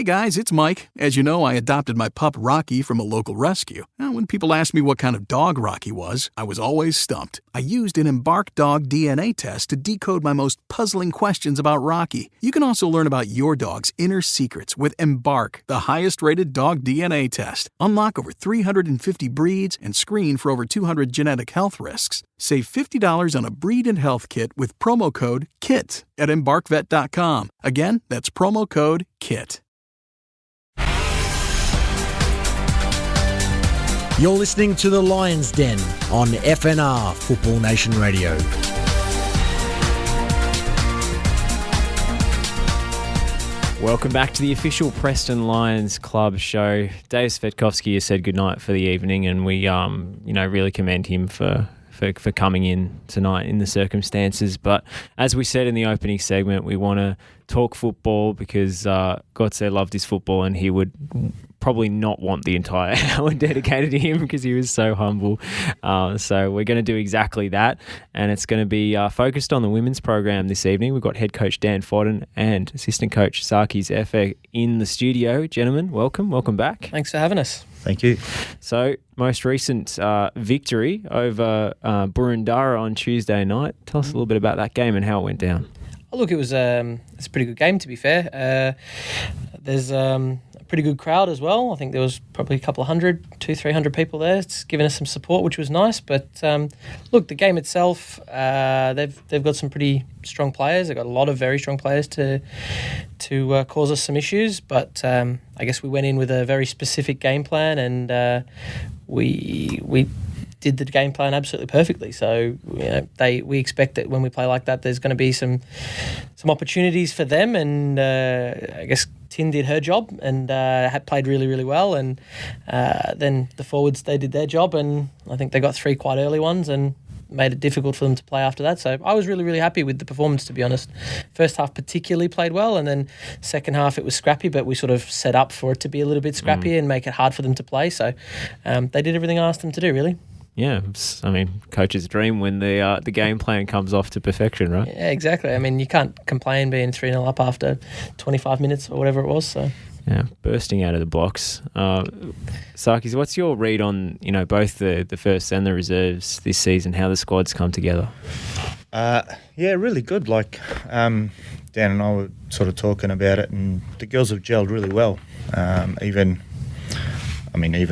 Hey guys, it's Mike. As you know, I adopted my pup Rocky from a local rescue. Now, when people asked me what kind of dog Rocky was, I was always stumped. I used an Embark dog DNA test to decode my most puzzling questions about Rocky. You can also learn about your dog's inner secrets with Embark, the highest-rated dog DNA test. Unlock over 350 breeds and screen for over 200 genetic health risks. Save $50 on a breed and health kit with promo code KIT at embarkvet.com. Again, that's promo code KIT. You're listening to The Lion's Den on FNR Football Nation Radio. Welcome back to the official Preston Lions Club show. Dave Svetkovsky has said goodnight for the evening, and we really commend him for coming in tonight in the circumstances. But as we said in the opening segment, we want to talk football because Gotze loved his football, and he would probably not want the entire hour dedicated to him because he was so humble. So we're going to do exactly that, and it's going to be focused on the women's program this evening. We've got head coach Dan Fodden and assistant coach Sarkis Efe in the studio. Gentlemen, welcome back. Thanks for having us. Thank you. So, most recent victory over Burundara on Tuesday night. Tell us a little bit about that game and how it went down. Oh, look, it's a pretty good game, to be fair. There's a pretty good crowd as well. I think there was probably a couple of 200-300 people there. It's given us some support, which was nice. But look, the game itself, they've got some pretty strong players. They've got a lot of very strong players to cause us some issues. But I guess we went in with a very specific game plan, and we did the game plan absolutely perfectly. So we expect that when we play like that, there's going to be some opportunities for them, and I guess Tin did her job and had played really, really well, and then the forwards, they did their job, and I think they got 3 quite early ones and made it difficult for them to play after that. So I was really, really happy with the performance, to be honest. First half particularly played well, and then second half it was scrappy, but we sort of set up for it to be a little bit scrappy and make it hard for them to play. So they did everything I asked them to do, really. Yeah, coach's dream when the game plan comes off to perfection, right? Yeah, exactly. I mean, you can't complain being 3-0 up after 25 minutes or whatever it was. So yeah, bursting out of the blocks. Sarkis, what's your read on both the first and the reserves this season? How the squad's come together? Yeah, really good. Dan and I were sort of talking about it, and the girls have gelled really well. Even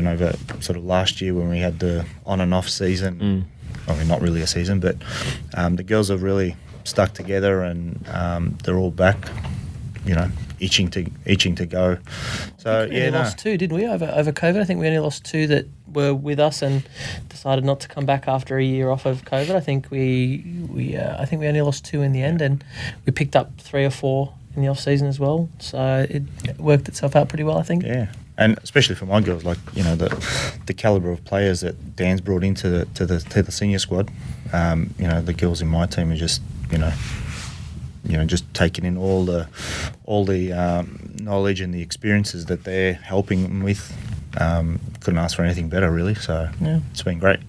over sort of last year when we had the on and off season, not really a season, but the girls have really stuck together, and they're all back, itching to go. So we only lost 2, didn't we, over COVID? I think we only lost 2 that were with us and decided not to come back after a year off of COVID. I think we only lost 2 in the end, and we picked up 3 or 4 in the off season as well. So it worked itself out pretty well, I think. Yeah. And especially for my girls, the calibre of players that Dan's brought into the senior squad, the girls in my team are just, just taking in all the knowledge and the experiences that they're helping them with. Couldn't ask for anything better, really. So yeah, it's been great.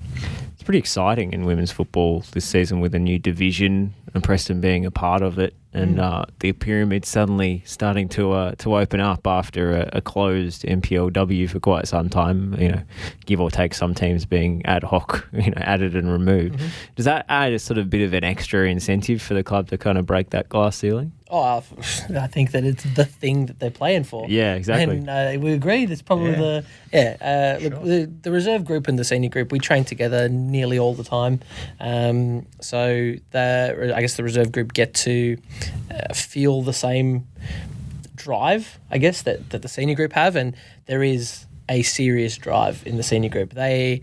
It's pretty exciting in women's football this season with a new division and Preston being a part of it, and the pyramid suddenly starting to open up after a closed NPLW for quite some time. Give or take some teams being ad hoc, added and removed. Mm-hmm. Does that add a sort of bit of an extra incentive for the club to kind of break that glass ceiling? Oh, I think that it's the thing that they're playing for. Yeah, exactly. And we agree. It's probably Look, the reserve group and the senior group, we train together nearly all the time. So I guess the reserve group get to feel the same drive, I guess, that the senior group have, and there is a serious drive in the senior group. They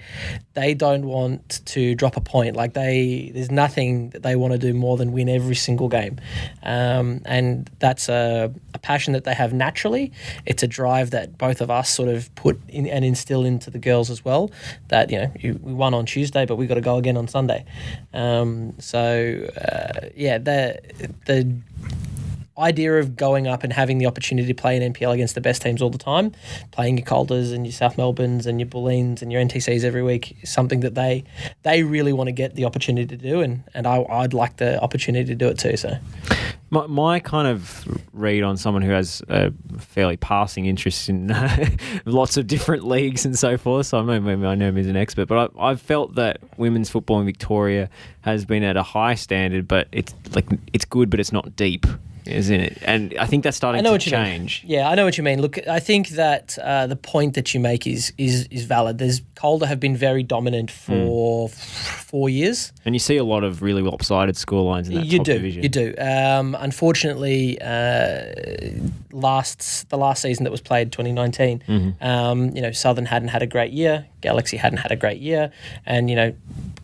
don't want to drop a point. There's nothing that they want to do more than win every single game, and that's a passion that they have naturally. It's a drive that both of us sort of put in and instill into the girls as well. That we won on Tuesday, but we got to go again on Sunday. The idea of going up and having the opportunity to play in NPL against the best teams all the time, playing your Calder's and your South Melbournes and your Bulleens and your NTCs every week is something that they really want to get the opportunity to do, and I'd like the opportunity to do it too. So. My kind of read on someone who has a fairly passing interest in lots of different leagues and so forth, so I know him as an expert, but I've felt that women's football in Victoria has been at a high standard, but it's good, but it's not deep, isn't it? And I think that's starting to change. Yeah, I know what you mean. Look, I think that the point that you make is valid. Calder have been very dominant for 4 years. And you see a lot of really lopsided scorelines in that top division. You do. Unfortunately, the last season that was played, 2019, Southern hadn't had a great year, Galaxy hadn't had a great year, and,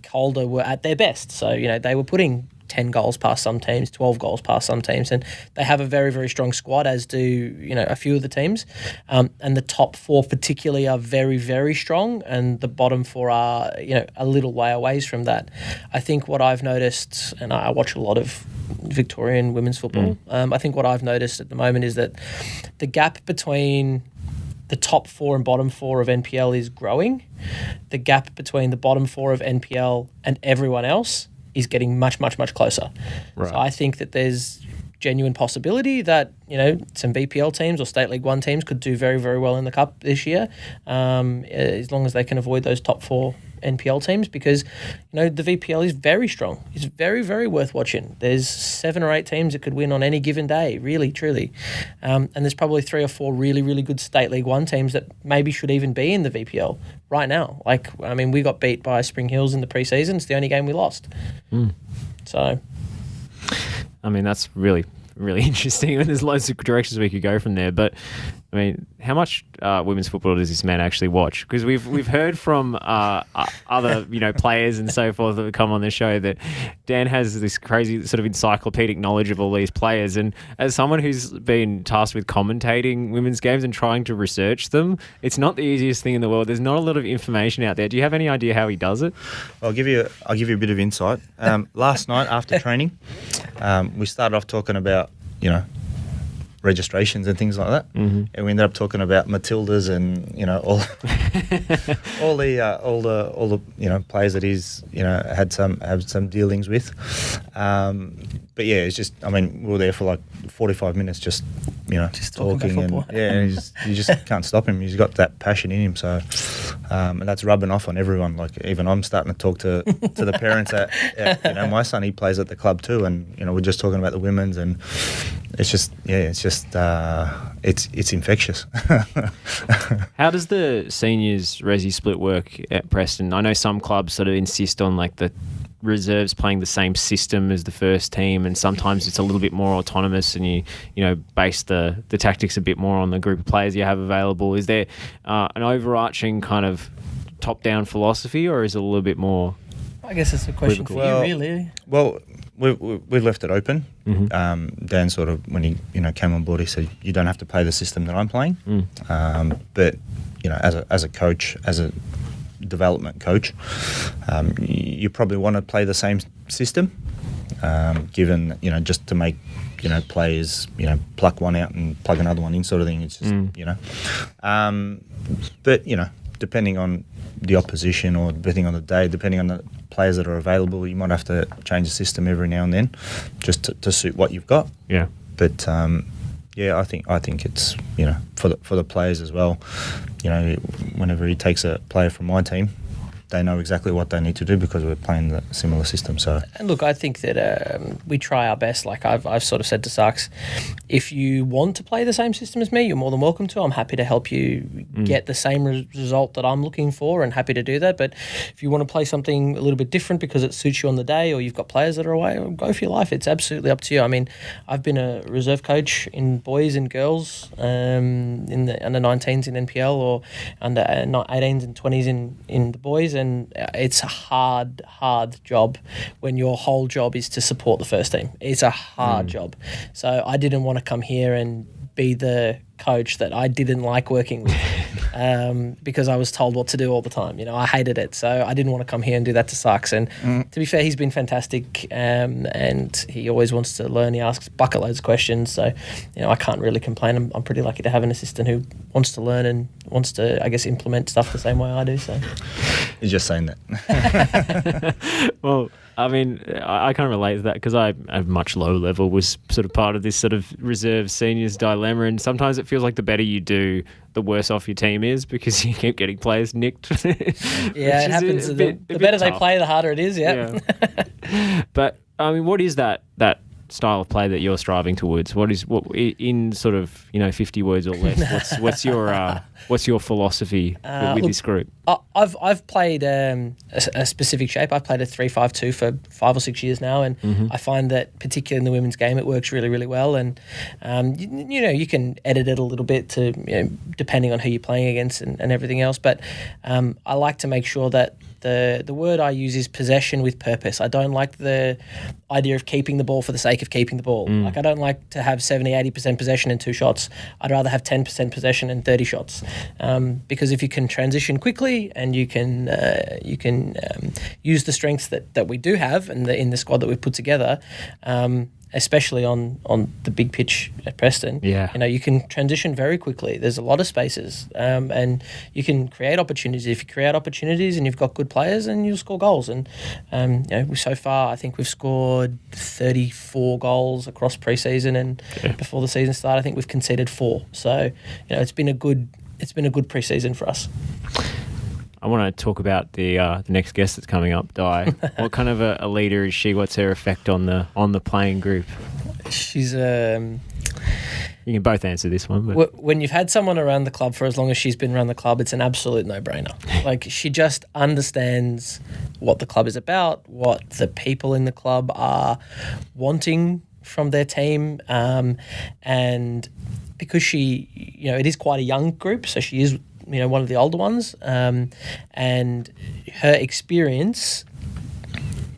Calder were at their best. So, they were putting 10 goals past some teams, 12 goals past some teams, and they have a very, very strong squad, as do a few of the teams. And the top 4 particularly are very, very strong, and the bottom 4 are a little way away from that. I think what I've noticed, and I watch a lot of Victorian women's football, I think what I've noticed at the moment is that the gap between the top 4 and bottom 4 of NPL is growing. The gap between the bottom 4 of NPL and everyone else is getting much, much, much closer. Right. So I think that there's genuine possibility that, some VPL teams or State League 1 teams could do very, very well in the Cup this year, as long as they can avoid those top 4 NPL teams, because, the VPL is very strong. It's very, very worth watching. There's 7 or 8 teams that could win on any given day, really, truly. And there's probably 3 or 4 really, really good State League 1 teams that maybe should even be in the VPL right now. We got beat by Spring Hills in the preseason. It's the only game we lost. So... that's really, really interesting. There's loads of directions we could go from there. But, how much women's football does this man actually watch? Because we've heard from other, players and so forth that have come on the show that Dan has this crazy sort of encyclopedic knowledge of all these players. And as someone who's been tasked with commentating women's games and trying to research them, it's not the easiest thing in the world. There's not a lot of information out there. Do you have any idea how he does it? I'll give you a bit of insight. Last night after training, we started off talking about, registrations and things like that, and we ended up talking about Matildas and all the players that he's had some dealings with. But yeah, it's just we were there for like 45 minutes just talking and you just can't stop him. He's got that passion in him. So and that's rubbing off on everyone. Like even I'm starting to talk to the parents that my son, he plays at the club too, and we're just talking about the women's, and it's infectious. How does the seniors resi split work at Preston? I know some clubs sort of insist on like the reserves playing the same system as the first team, and sometimes it's a little bit more autonomous, and you base the tactics a bit more on the group of players you have available. Is there an overarching kind of top-down philosophy, or is it a little bit more? I guess it's a question for you, really. Well, we left it open. Dan sort of, when he came on board, he said, you don't have to play the system that I'm playing. But as a coach, as a development coach, you probably want to play the same system, given just to make players pluck one out and plug another one in, sort of thing. It's just but depending on the opposition, or depending on the day, depending on the players that are available, you might have to change the system every now and then, just to suit what you've got. Yeah. But I think it's for the players as well. Whenever he takes a player from my team, they know exactly what they need to do because we're playing the similar system. So, and look, I think that we try our best. Like I've sort of said to Sarks, if you want to play the same system as me, you're more than welcome to. I'm happy to help you get the same result that I'm looking for, and happy to do that. But if you want to play something a little bit different because it suits you on the day, or you've got players that are away, go for your life. It's absolutely up to you. I've been a reserve coach in boys and girls, in the under 19s in NPL, or under 18s and 20s in the boys, and it's a hard job when your whole job is to support the first team. It's a hard job. So I didn't want to come here and be the coach that I didn't like working with. because I was told what to do all the time. You know, I hated it, so I didn't want to come here and do that to Sachs. And to be fair, he's been fantastic, and he always wants to learn. He asks bucket loads of questions, so you know, I can't really complain. I'm pretty lucky to have an assistant who wants to learn and wants to, I guess, implement stuff the same way I do. So He's just saying that. Well, I mean, I can't relate to that because I, at much lower level, was sort of part of this sort of reserve seniors dilemma, and sometimes it feels like the better you do, the worse off your team is because you keep getting players nicked. yeah, it happens. The better they play, the harder it is. Yeah. But I mean, what is that style of play that you're striving towards? What in sort of 50 words or less? What's your philosophy with this group? I've played a specific shape. I've played a 3-5-2 for 5 or 6 years now, and I find that particularly in the women's game, it works really, really well. And you can edit it a little bit to depending on who you're playing against and everything else. But I like to make sure that the word I use is possession with purpose. I don't like the idea of keeping the ball for the sake of keeping the ball. Like, I don't like to have 70-80% possession and 2 shots. I'd rather have 10% possession and 30 shots, because if you can transition quickly and you can use the strengths that we do have and in the squad that we've put together, especially on the big pitch at Preston, you can transition very quickly. There's a lot of spaces, and you can create opportunities. If you create opportunities and you've got good players, and you'll score goals. And so far, I think we've scored 34 goals across pre-season, and before the season started, I think we've conceded 4. So it's been a good pre-season for us. I want to talk about the next guest that's coming up, Di. What kind of a leader is she? What's her effect on the playing group? She's You can both answer this one. But when you've had someone around the club for as long as she's been around the club, it's an absolute no-brainer. Like, she just understands what the club is about, what the people in the club are wanting from their team, and because she, it is quite a young group, so she is one of the older ones, and her experience,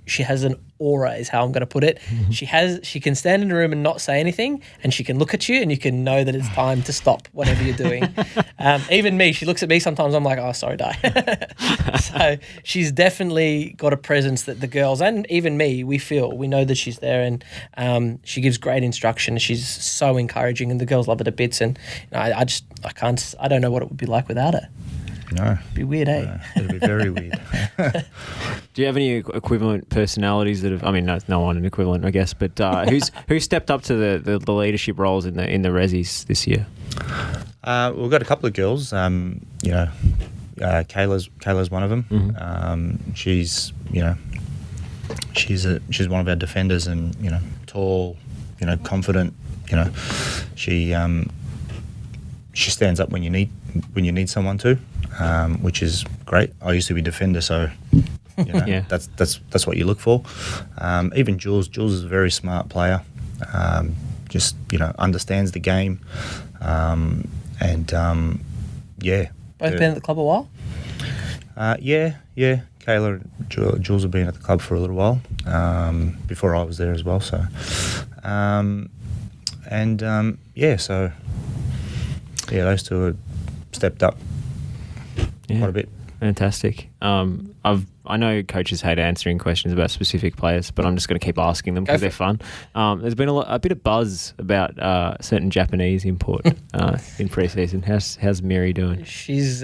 she has an aura is how I'm going to put it. She can stand in a room and not say anything, and she can look at you and you can know that it's time to stop whatever you're doing. Even me, she looks at me sometimes, I'm like, oh, sorry, Di. So she's definitely got a presence that the girls and even me, we know that she's there, and she gives great instruction. She's so encouraging, and the girls love her to bits, and I don't know what it would be like without her. No. It'd be weird, eh? It'd be very weird. Do you have any equivalent personalities that have? I mean, no one an equivalent, I guess. But who stepped up to the leadership roles in the Rezzies this year? We've got a couple of girls. Kayla's one of them. She's one of our defenders, and tall, confident. She stands up when you need someone to. Which is great. I used to be a defender, so that's what you look for. Even Jules is a very smart player. Just understands the game, and both been at the club a while. Yeah. Kayla and Jules have been at the club for a little while before I was there as well. So, those two have stepped up. Quite a bit. Fantastic. I know coaches hate answering questions about specific players, but I'm just going to keep asking them because they're fun. There's been a bit of buzz about certain Japanese import in pre-season. How's Miri doing? She's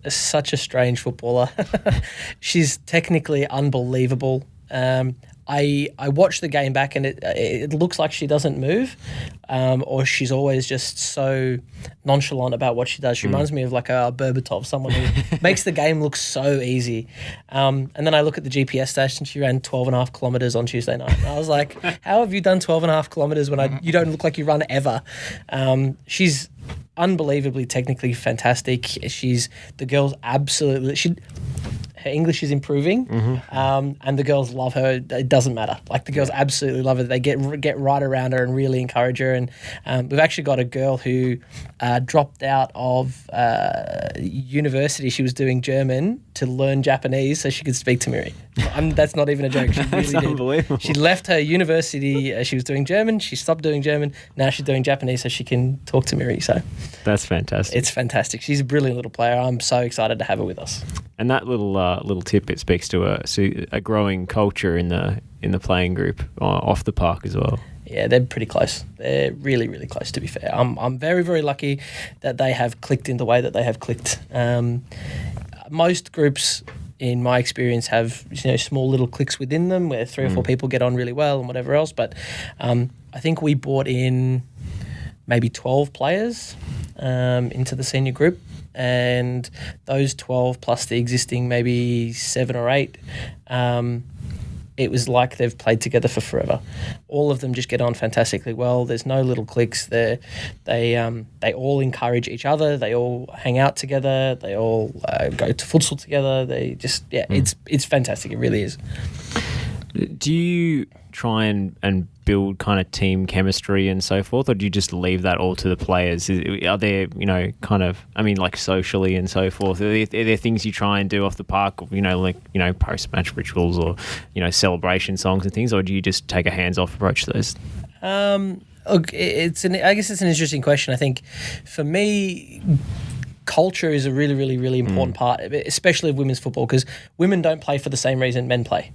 such a strange footballer. She's technically unbelievable. I watched the game back, and it looks like she doesn't move, or she's always just so nonchalant about what she does. She reminds me of like a Berbatov, someone who makes the game look so easy. And then I look at the GPS station. She ran 12.5 kilometres on Tuesday night. And I was like, how have you done 12.5 kilometres when you don't look like you run ever? She's unbelievably technically fantastic. The girls absolutely... Her English is improving, and the girls love her. It doesn't matter. Like, the girls absolutely love her. They get right around her and really encourage her. And we've actually got a girl who dropped out of university. She was doing German to learn Japanese so she could speak to Miri. That's not even a joke. She really did. Unbelievable. She left her university. She was doing German. She stopped doing German. Now she's doing Japanese so she can talk to Miri. So That's fantastic. it's fantastic. She's a brilliant little player. I'm so excited to have her with us. And that little tidbit speaks to a growing culture in the playing group off the park as well. Yeah, they're pretty close. They're really, really close, to be fair. I'm very, very lucky that they have clicked in the way that they have clicked. Most groups, in my experience, have small little cliques within them where 3 or 4 people get on really well and whatever else. But I think we brought in maybe 12 players into the senior group. And those 12 plus the existing maybe 7 or 8, it was like they've played together for forever. All of them just get on fantastically well. There's no little cliques. They all encourage each other. They all hang out together. They all go to futsal together. They just it's fantastic. It really is. Do you try and build kind of team chemistry and so forth, or do you just leave that all to the players? Are there, like socially and so forth, are there things you try and do off the park, post-match rituals or, celebration songs and things, or do you just take a hands-off approach to those? Look, I guess it's an interesting question. I think for me, culture is a really, really, really important part, especially of women's football, because women don't play for the same reason men play.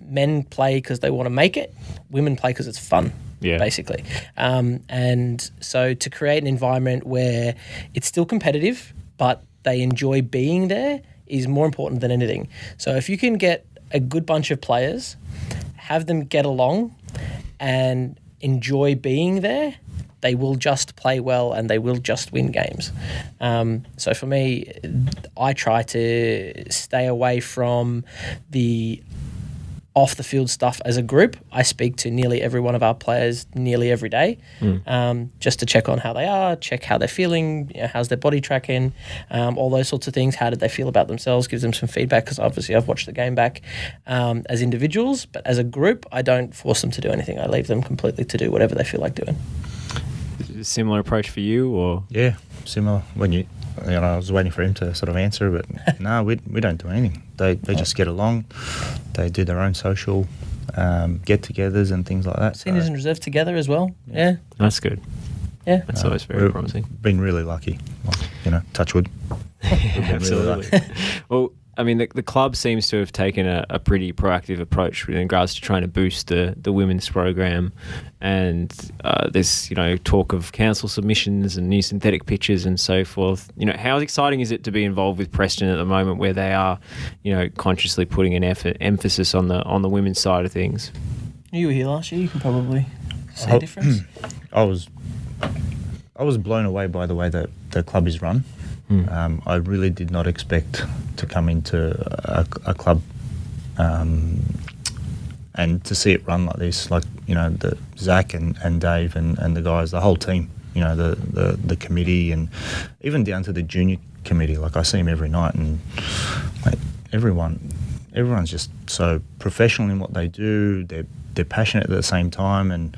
Men play because they want to make it. Women play because it's fun, basically. And so to create an environment where it's still competitive, but they enjoy being there is more important than anything. So if you can get a good bunch of players, have them get along and enjoy being there, they will just play well and they will just win games. So for me, I try to stay away from the off-the-field stuff as a group. I speak to nearly every one of our players nearly every day, just to check on how they are, check how they're feeling, how's their body tracking, all those sorts of things. How did they feel about themselves? Gives them some feedback, because obviously I've watched the game back as individuals, but as a group, I don't force them to do anything. I leave them completely to do whatever they feel like doing. Similar approach for you, or? Yeah, similar. When I was waiting for him to sort of answer, but no, we don't do anything. They just get along. They do their own social get-togethers and things like that. Seniors and reserve together as well. Yeah. That's good. Yeah. That's always very promising. Been really lucky. Touch wood. Absolutely. Well, I mean, the club seems to have taken a pretty proactive approach in regards to trying to boost the women's program, and there's talk of council submissions and new synthetic pitches and so forth. How exciting is it to be involved with Preston at the moment, where they are, consciously putting an emphasis on the women's side of things? You were here last year. You can probably see a difference. I was blown away by the way that the club is run. I really did not expect to come into a club and to see it run like this. Like, the Zach and Dave and the guys, the whole team, the committee, and even down to the junior committee. Like, I see them every night, and everyone's just so professional in what they do. They're passionate at the same time, and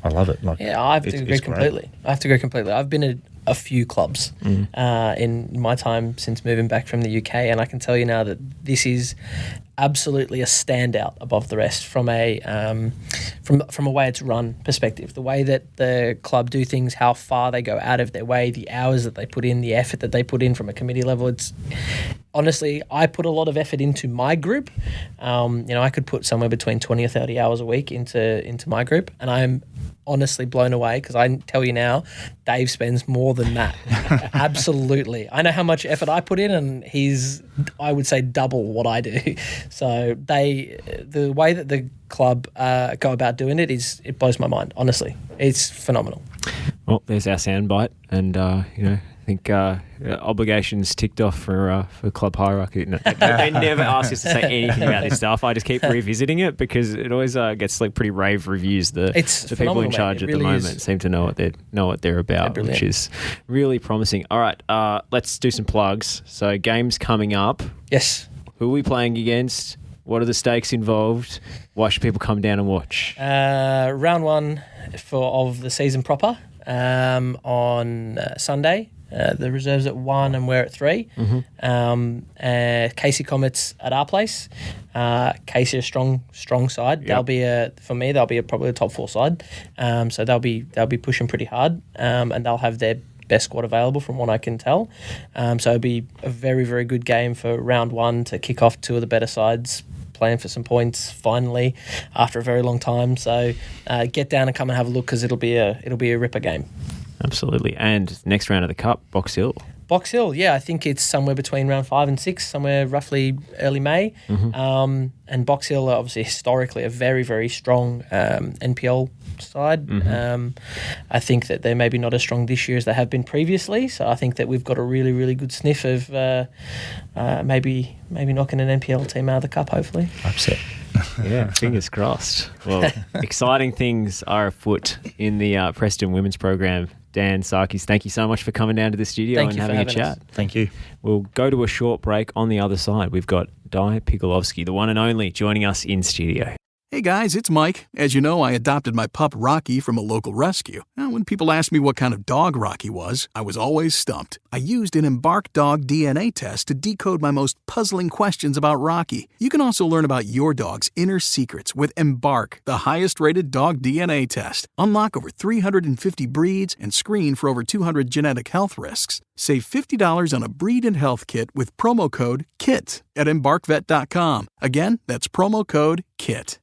I love it. I have to agree completely. I've been at a few clubs in my time since moving back from the UK, and I can tell you now that this is absolutely a standout above the rest from a way it's run perspective. The way that the club do things, how far they go out of their way, the hours that they put in, the effort that they put in from a committee level. It's honestly, I put a lot of effort into my group. I could put somewhere between 20 or 30 hours a week into my group, and I'm honestly blown away, because I tell you now, Dave spends more than that. Absolutely. I know how much effort I put in, and he's, I would say, double what I do. So the way that the club go about doing it blows my mind, honestly. It's phenomenal. Well, there's our soundbite, and think obligations ticked off for club hierarchy. No, they never ask us to say anything about this stuff. I just keep revisiting it because it always gets like pretty rave reviews. The people in charge at the moment seem to know what they're about, which is really promising. All right, let's do some plugs. So games coming up. Yes. Who are we playing against? What are the stakes involved? Why should people come down and watch? Round one of the season proper on Sunday. The reserves at 1 and we're at 3. Casey Comets at our place. Casey a strong side. Yep. They'll be probably a top 4 side. So they'll be pushing pretty hard, and they'll have their best squad available from what I can tell. So it'll be a very, very good game for round 1 to kick off 2 of the better sides playing for some points finally after a very long time. So get down and come and have a look because it'll be a ripper game. Absolutely. And next round of the Cup, Box Hill. Box Hill, yeah, I think it's somewhere between round 5 and 6, somewhere roughly early May. And Box Hill are obviously historically a very, very strong NPL side. I think that they're maybe not as strong this year as they have been previously. So I think that we've got a really, really good sniff of maybe knocking an NPL team out of the Cup, hopefully. Upset. Yeah, fingers crossed. Well, exciting things are afoot in the Preston women's program. Dan Sarkis, thank you so much for coming down to the studio and having a chat. Thank you. We'll go to a short break. On the other side, we've got Di Pigolovsky, the one and only, joining us in studio. Hey guys, it's Mike. As you know, I adopted my pup Rocky from a local rescue. Now, when people asked me what kind of dog Rocky was, I was always stumped. I used an Embark dog DNA test to decode my most puzzling questions about Rocky. You can also learn about your dog's inner secrets with Embark, the highest-rated dog DNA test. Unlock over 350 breeds and screen for over 200 genetic health risks. Save $50 on a breed and health kit with promo code KIT at embarkvet.com. Again, that's promo code KIT.